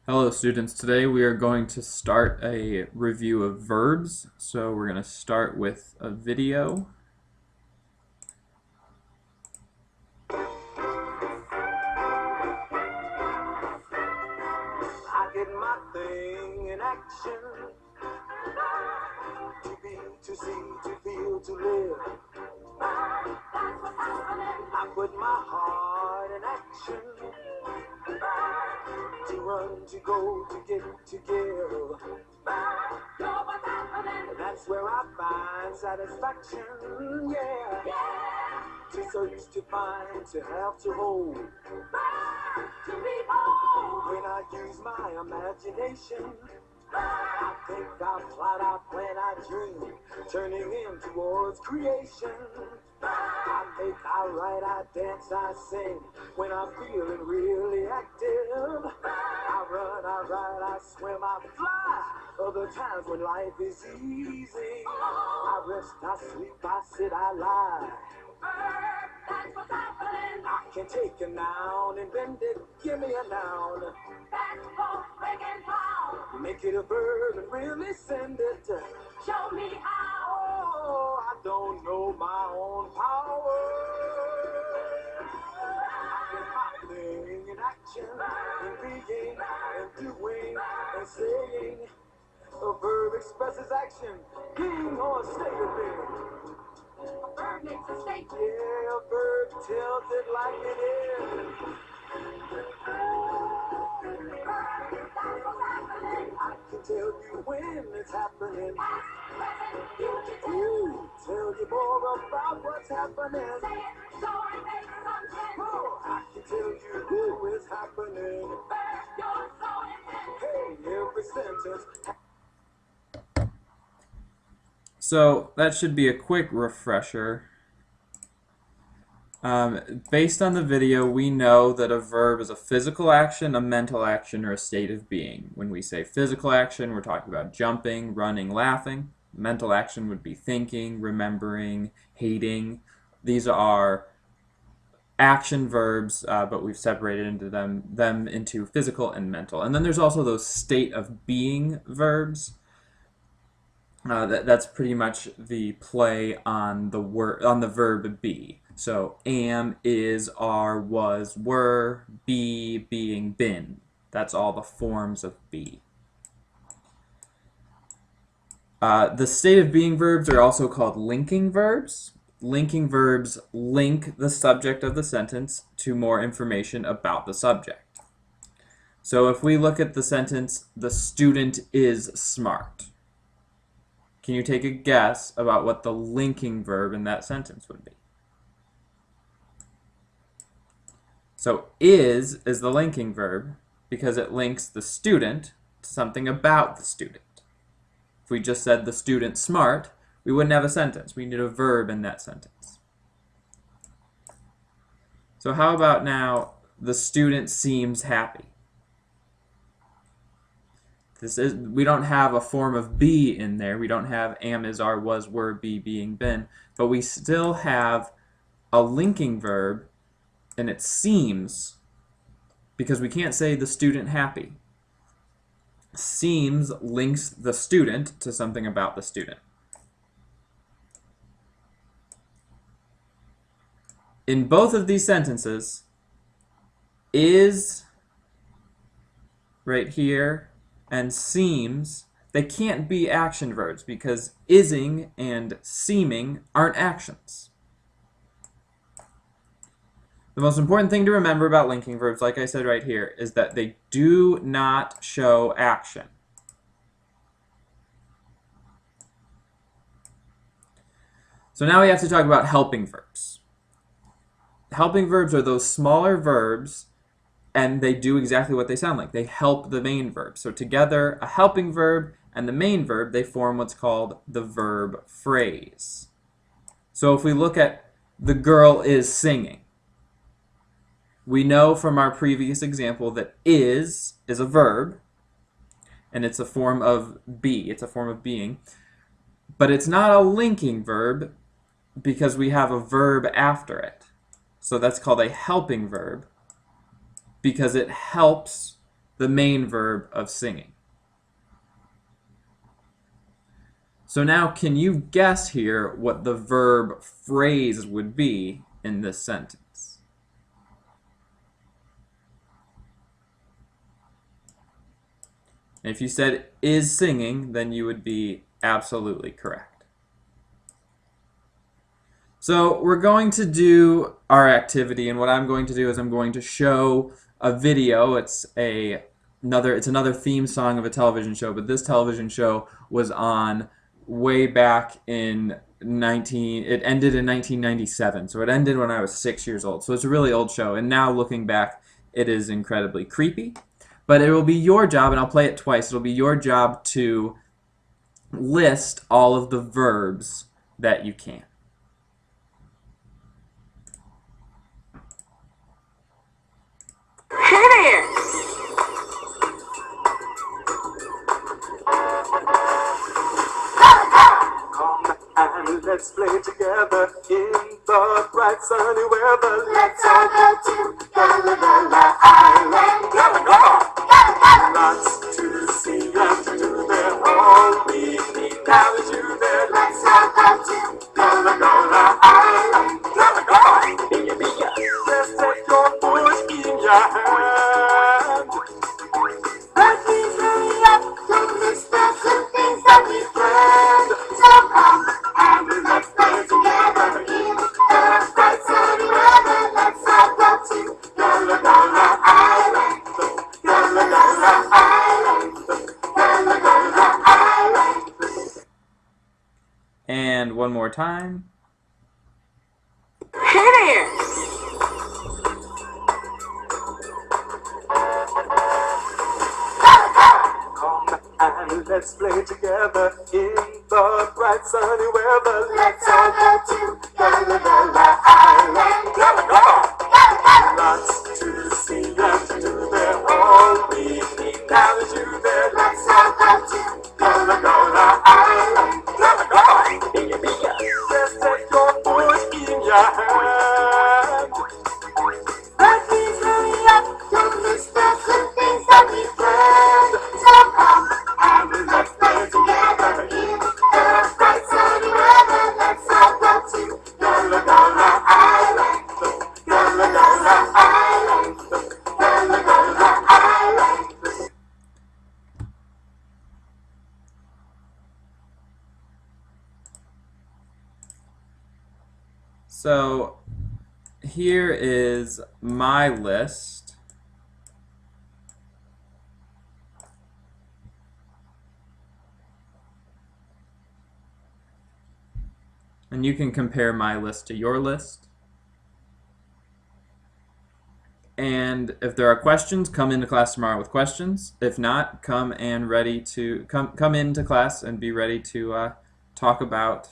Hello students, today we are going to start a review of verbs. So we're going to start with a video. I get my thing in action. To be, to see, to feel, to live. I put my heart in action. To run, to go, to get, to give. That's where I find satisfaction, yeah. To search, to find, to have, to hold. When I use my imagination, I think, I plot, I plan, I dream, turning in towards creation. I make, I write, I dance, I sing, when I'm feeling really active. I run, I ride, I swim, I fly, other times when life is easy. I rest, I sleep, I sit, I lie. That's what's happening. I can take a noun and bend it, give me a noun. That's both big and pound. Make it a verb and really send it. Show me how. Oh, I don't know my own power. I get my thing in action, in being, and doing, and saying. A verb expresses action, being or a state of being. A verb makes a statement. Yeah, a verb tells it like it is. I can tell you when it's happening. Ooh, tell you more about what's happening. Oh, I can tell you who is happening. Hey, every sentence. So that should be a quick refresher. Based on the video, we know that a verb is a physical action, a mental action, or a state of being. When we say physical action, we're talking about jumping, running, laughing. Mental action would be thinking, remembering, hating. These are action verbs, but we've separated into them into physical and mental. And then there's also those state of being verbs. That's pretty much the play on the verb be. So am, is, are, was, were, be, being, been. That's all the forms of be. The state of being verbs are also called linking verbs. Linking verbs link the subject of the sentence to more information about the subject. So if we look at the sentence, the student is smart. Can you take a guess about what the linking verb in that sentence would be? So is the linking verb because it links the student to something about the student. If we just said the student's smart, we wouldn't have a sentence. We need a verb in that sentence. So how about now, the student seems happy? We don't have a form of be in there. We don't have am, is, are, was, were, be, being, been. But we still have a linking verb, and it seems, because we can't say the student happy. Seems links the student to something about the student. In both of these sentences, is right here and seems, they can't be action verbs because ising and seeming aren't actions. The most important thing to remember about linking verbs, like I said right here, is that they do not show action. So now we have to talk about helping verbs. Helping verbs are those smaller verbs, and they do exactly what they sound like. They help the main verb. So together, a helping verb and the main verb, they form what's called the verb phrase. So if we look at the girl is singing, we know from our previous example that is a verb, and it's a form of be, it's a form of being, but it's not a linking verb because we have a verb after it. So that's called a helping verb because it helps the main verb of singing. So now can you guess here what the verb phrase would be in this sentence? And if you said is singing, then you would be absolutely correct. So we're going to do our activity, and what I'm going to do is I'm going to show a video. It's another theme song of a television show, but this television show was on way back in it ended in 1997, so it ended when I was 6 years old. So it's a really old show, and now looking back, it is incredibly creepy. But it will be your job, and I'll play it twice, it'll be your job to list all of the verbs that you can. Hey there! Come and let's play together in the bright sunny weather. Let's all go to Gullah Island. Lots to see and to do there. All we need now is you there. Let's all go to Gullah Island. Just take your push in your hand. Let me hurry up, don't miss the good things that we planned. So come and let's play together in the bright sunny weather. Let's all go to Gullah Island. Gullah Island. Gullah Island. And one more time. Hey there! Come and let's play together in the bright sunny weather. Let's all go to Gullah Island. Lots to see and to do there. All we need now is you there. Let's all go to Gullah Island. Just take your push in your hand. Let me hurry up, don't miss the good things that we planned. So come and let's play together in the bright sunny weather. Let's all go to Gullah Island. Gullah Island. Gullah Island. So here is my list. And you can compare my list to your list. And if there are questions, come into class tomorrow with questions. If not, come into class and be ready to talk about